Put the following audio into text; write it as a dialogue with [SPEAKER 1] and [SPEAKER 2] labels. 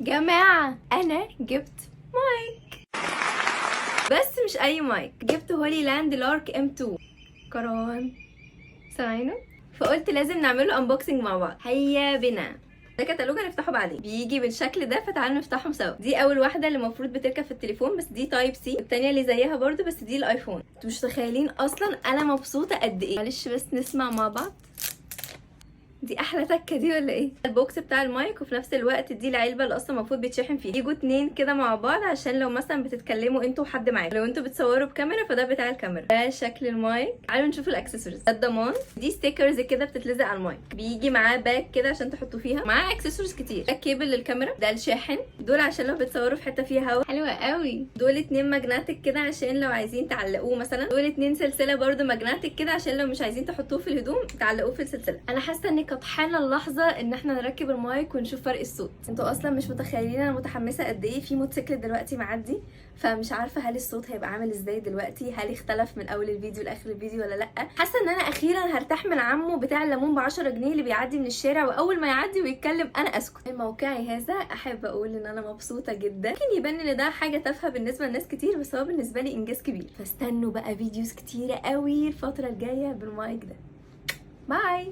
[SPEAKER 1] جماعة انا جبت مايك، بس مش اي مايك، جبت هولي لاند لارك M2 كروان سامعينه، فقلت لازم نعمله انبوكسنج مع بعض. هيا بنا. ده كتالوج هنفتحه بعدين، بيجي بالشكل ده، فتعالوا نفتحهم سوا. دي اول واحده اللي المفروض بتركب في التليفون، بس دي تايب سي. التانيه اللي زيها برضو بس دي الايفون. انتوا مش متخيلين اصلا انا مبسوطه قد ايه. معلش بس نسمع مع بعض. دي احلى تكه دي ولا ايه؟ البوكس بتاع المايك، وفي نفس الوقت دي العلبه اللي اصلا المفروض بيتشحن فيها. يجوا اتنين كده مع بعض عشان لو مثلا بتتكلموا انتوا وحد معاكم، لو انتوا بتصوروا بكاميرا فده بتاع الكاميرا. ده شكل المايك. تعالوا نشوف الاكسسوارز. ده الضمان. دي ستيكرز كده بتتلزق على المايك. بيجي معاه باك كده عشان تحطوا فيها. معاه اكسسوارز كتير. ده كيبل للكاميرا، ده الشاحن، دول عشان لو بتصوروا في حته فيها هوا. حلوه قوي. دول اتنين ماجناتيك كده عشان لو عايزين تعلقوه مثلا. دول اتنين سلسله برده ماجناتيك كده عشان لو مش عايزين تحطوه في الهدوم تعلقوه في السلسله. انا حاسه اني كانت حان اللحظه ان احنا نركب المايك ونشوف فرق الصوت. انتوا اصلا مش متخيلين انا متحمسه قد ايه. في موتوسيكل دلوقتي معدي، فمش عارفه هل الصوت هيبقى عامل ازاي دلوقتي، هل اختلف من اول الفيديو لاخر الفيديو ولا لا. حاسه ان انا اخيرا هرتاح من عمو بتاع الليمون ب 10 جنيه اللي بيعدي من الشارع، واول ما يعدي ويتكلم انا اسكت. من موقعي هذا احب اقول ان انا مبسوطه جدا. ممكن يبان ان ده حاجه تافهه بالنسبه لناس كتير، بس هو بالنسبه لي انجاز كبير. فاستنوا بقى فيديوز كتيره قوي الفتره الجايه بالمايك ده. باي.